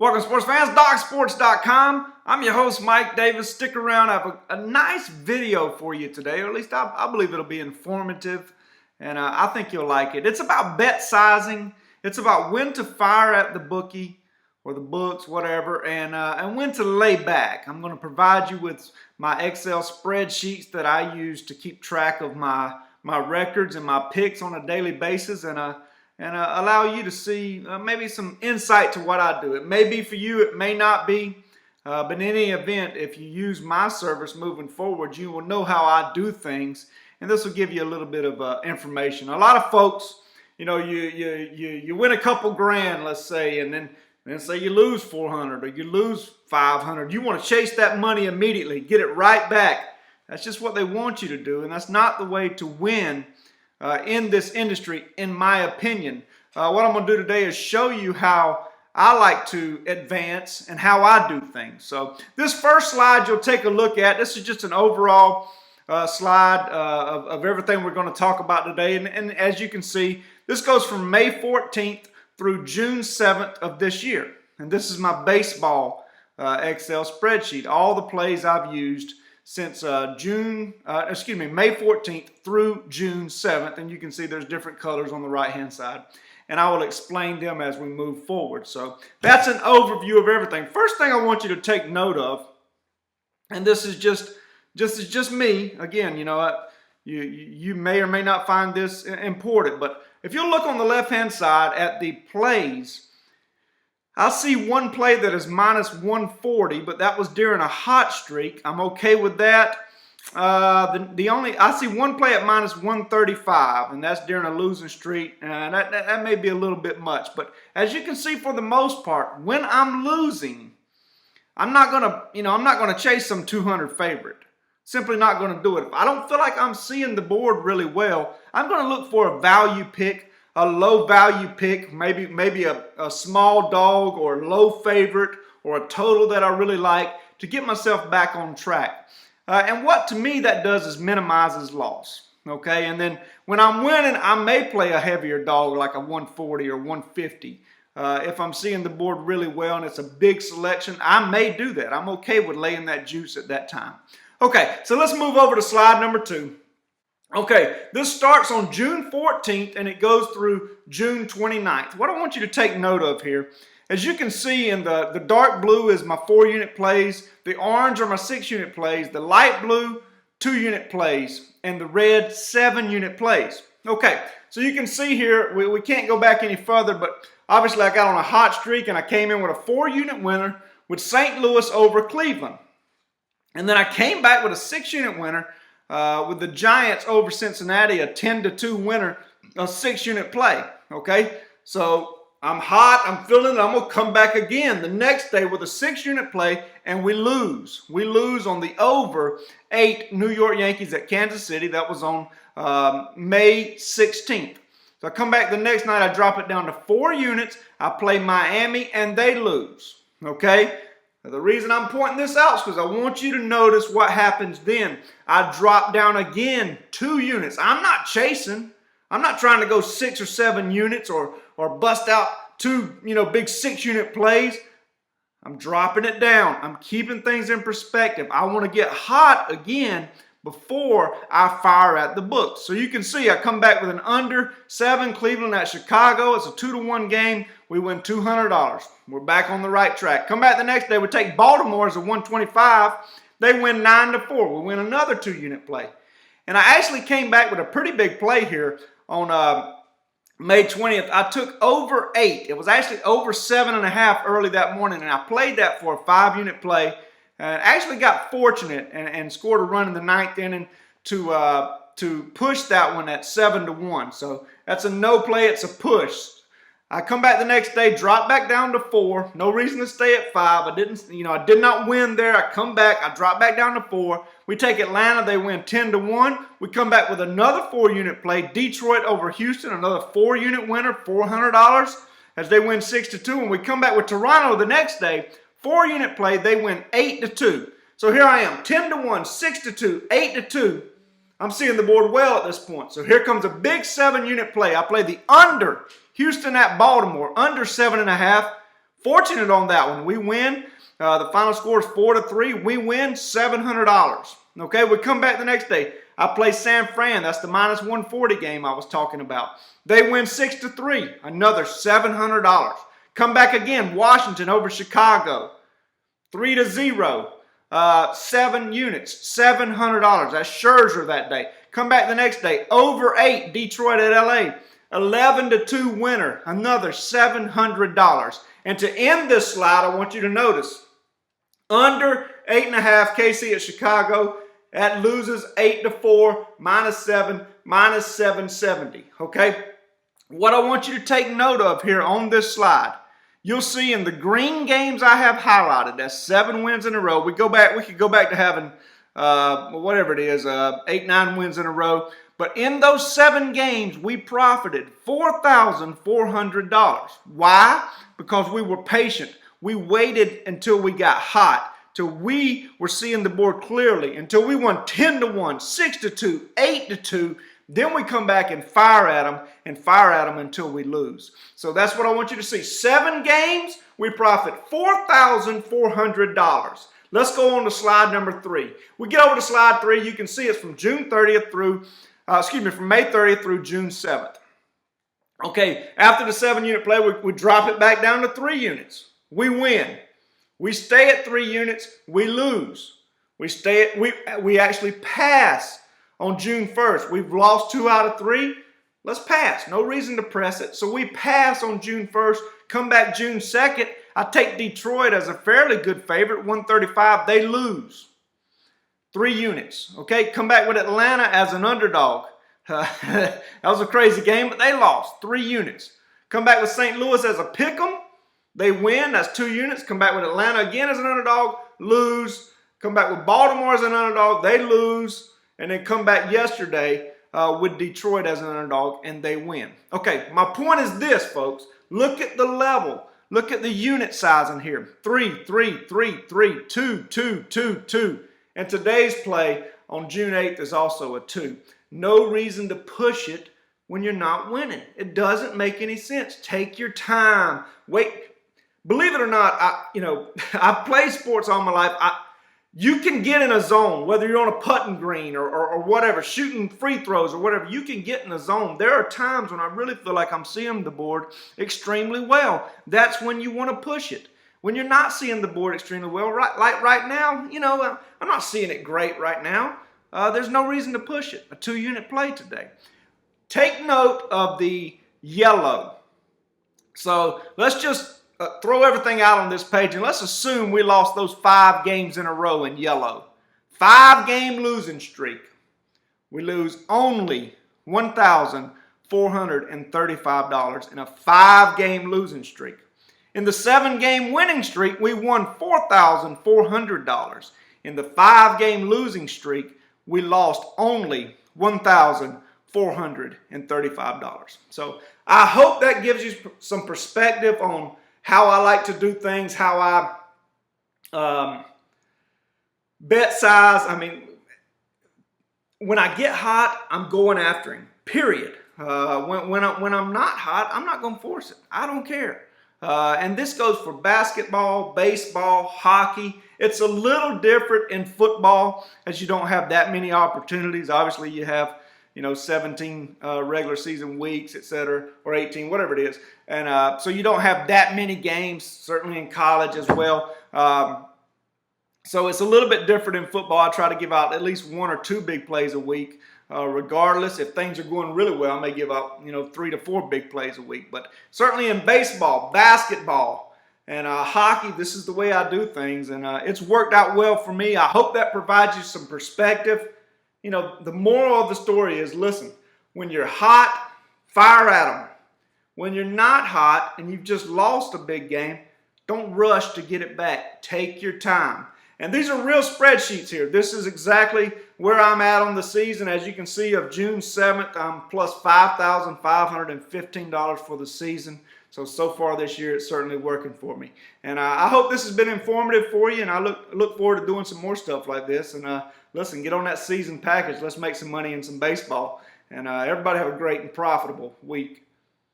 Welcome, sports fans. DocSports.com. I'm your host, Mike Davis. Stick around. I have a nice video for you today, or at least I believe it'll be informative, and I think you'll like it. It's about bet sizing. It's about when to fire at the bookie or the books, whatever, and when to lay back. I'm going to provide you with my Excel spreadsheets that I use to keep track of my records and my picks on a daily basis, and allow you to see maybe some insight to what I do. It may be for you, it may not be, but in any event, if you use my service moving forward, you will know how I do things, and this will give you a little bit of information. A lot of folks, you know, you win a couple grand, let's say, and then say you lose 400 or you lose 500. You want to chase that money immediately, get it right back. That's just what they want you to do, and that's not the way to win in this industry, in my opinion. What I'm going to do today is show you how I like to advance and how I do things. So this first slide you'll take a look at. This is just an overall slide of everything we're going to talk about today. And as you can see, this goes from May 14th through June 7th of this year. And this is my baseball Excel spreadsheet. All the plays I've used since May 14th through June 7th, and you can see there's different colors on the right hand side, and I will explain them as we move forward. So that's an overview of everything. First thing I want you to take note of, and this is just me again, you know, you may or may not find this important, but if you look on the left hand side at the plays, I see one play that is minus 140, but that was during a hot streak. I'm okay with that. I see one play at minus 135, and that's during a losing streak. That may be a little bit much, but as you can see, for the most part, when I'm losing, I'm not gonna chase some 200 favorite. Simply not going to do it. If I don't feel like I'm seeing the board really well, I'm going to look for a value pick, a low value pick, maybe a small dog or low favorite or a total that I really like to get myself back on track. And what to me that does is minimizes loss. Okay, and then when I'm winning, I may play a heavier dog like a 140 or 150. If I'm seeing the board really well and it's a big selection, I may do that. I'm okay with laying that juice at that time. Okay, so let's move over to slide number 2. Okay, this starts on June 14th and it goes through June 29th. What I want you to take note of here, as you can see in the dark blue is my 4-unit plays, the orange are my 6-unit plays, the light blue 2-unit plays, and the red 7-unit plays. Okay, so you can see here, we can't go back any further, but obviously I got on a hot streak and I came in with a 4-unit winner with St. Louis over Cleveland. And then I came back with a 6-unit winner with the Giants over Cincinnati, a 10-2 winner, a 6-unit play. Okay, so I'm hot, I'm feeling it, I'm going to come back again the next day with a 6-unit play, and we lose. We lose on the over 8 New York Yankees at Kansas City. That was on May 16th. So I come back the next night, I drop it down to 4 units, I play Miami, and they lose. Okay? Now, the reason I'm pointing this out is because I want you to notice what happens then. I drop down again 2 units. I'm not chasing. I'm not trying to go 6 or 7 units or bust out 2, big 6-unit plays. I'm dropping it down. I'm keeping things in perspective. I want to get hot again before I fire at the books. So you can see I come back with an under 7 Cleveland at Chicago. It's a 2-1 game. We win $200. We're back on the right track. Come back the next day. We take Baltimore as a 125. They win 9-4. We win another 2-unit play. And I actually came back with a pretty big play here on May 20th. I took over 8. It was actually over 7.5 early that morning, and I played that for a 5-unit play. Actually got fortunate and scored a run in the 9th inning to push that one at 7-1. So that's a no play. It's a push. I come back the next day, drop back down to 4. No reason to stay at 5. I did not win there. I come back. I drop back down to 4. We take Atlanta. They win 10-1. We come back with another 4-unit play. Detroit over Houston, another 4-unit winner, $400 as they win 6-2. And we come back with Toronto the next day. 4-unit play, they win 8-2. So here I am, 10-1, 6-2, 8-2. I'm seeing the board well at this point. So here comes a big 7-unit play. I play the under, Houston at Baltimore, under 7.5. Fortunate on that one. We win. The final score is 4-3. We win $700. Okay, we come back the next day. I play San Fran. That's the minus 140 game I was talking about. They win 6-3. Another $700. Come back again. Washington over Chicago. 3-0. 7 units. $700. That's Scherzer that day. Come back the next day. Over 8. Detroit at LA. 11-2 winner. Another $700. And to end this slide, I want you to notice under 8.5 KC at Chicago. That loses 8-4, -7, -770. Okay? What I want you to take note of here on this slide, you'll see in the green games I have highlighted, that's 7 wins in a row. We could go back to having whatever it is, 8, 9 wins in a row. But in those 7 games, we profited $4,400. Why? Because we were patient. We waited until we got hot, till we were seeing the board clearly, until we won 10-1, 6-2, 8-2. Then we come back and fire at them until we lose. So that's what I want you to see. 7 games, we profit $4,400. Let's go on to slide number 3. We get over to slide 3. You can see it's from June 30th through, from May 30th through June 7th. Okay, after the 7-unit play, we drop it back down to 3 units. We win. We stay at 3 units. We lose. We actually pass on June 1st. We've lost 2 out of 3. Let's pass. No reason to press it. So we pass on June 1st. Come back June 2nd. I take Detroit as a fairly good favorite, 135. They lose 3 units. Okay, come back with Atlanta as an underdog. That was a crazy game, but they lost 3 units. Come back with St. Louis as a pick'em. They win. That's 2 units. Come back with Atlanta again as an underdog. Lose. Come back with Baltimore as an underdog. They lose. And then come back yesterday with Detroit as an underdog, and they win. Okay, my point is this, folks. Look at the level. Look at the unit size in here. 3, 3, 3, 3, 2, 2, 2, 2. And today's play on June 8th is also a 2. No reason to push it when you're not winning. It doesn't make any sense. Take your time. Wait. Believe it or not, I've played sports all my life. You can get in a zone, whether you're on a putting green or whatever, shooting free throws or whatever, you can get in a zone. There are times when I really feel like I'm seeing the board extremely well. That's when you want to push it. When you're not seeing the board extremely well, like right now, I'm not seeing it great right now. There's no reason to push it. A 2-unit play today. Take note of the yellow. So let's just throw everything out on this page, and let's assume we lost those 5 games in a row in yellow. 5-game losing streak. We lose only $1,435 in a 5-game losing streak. In the 7-game winning streak, we won $4,400. In the 5-game losing streak, we lost only $1,435. So I hope that gives you some perspective on how I like to do things, how I bet size. I mean, when I get hot, I'm going after him, period. When I'm not hot, I'm not going to force it. I don't care. And this goes for basketball, baseball, hockey. It's a little different in football as you don't have that many opportunities. Obviously, you have 17 regular season weeks, etc., or 18, whatever it is. And so you don't have that many games, certainly in college as well. So it's a little bit different in football. I try to give out at least 1 or 2 big plays a week. Regardless, if things are going really well, I may give out 3 to 4 big plays a week. But certainly in baseball, basketball, and hockey, this is the way I do things. And it's worked out well for me. I hope that provides you some perspective. The moral of the story is, listen, when you're hot, fire at them. When you're not hot and you've just lost a big game, don't rush to get it back. Take your time. And these are real spreadsheets here. This is exactly where I'm at on the season. As you can see, of June 7th, I'm plus $5,515 for the season. So far this year, it's certainly working for me. And I hope this has been informative for you, and I look forward to doing some more stuff like this. And listen, get on that season package. Let's make some money in some baseball. And everybody have a great and profitable week.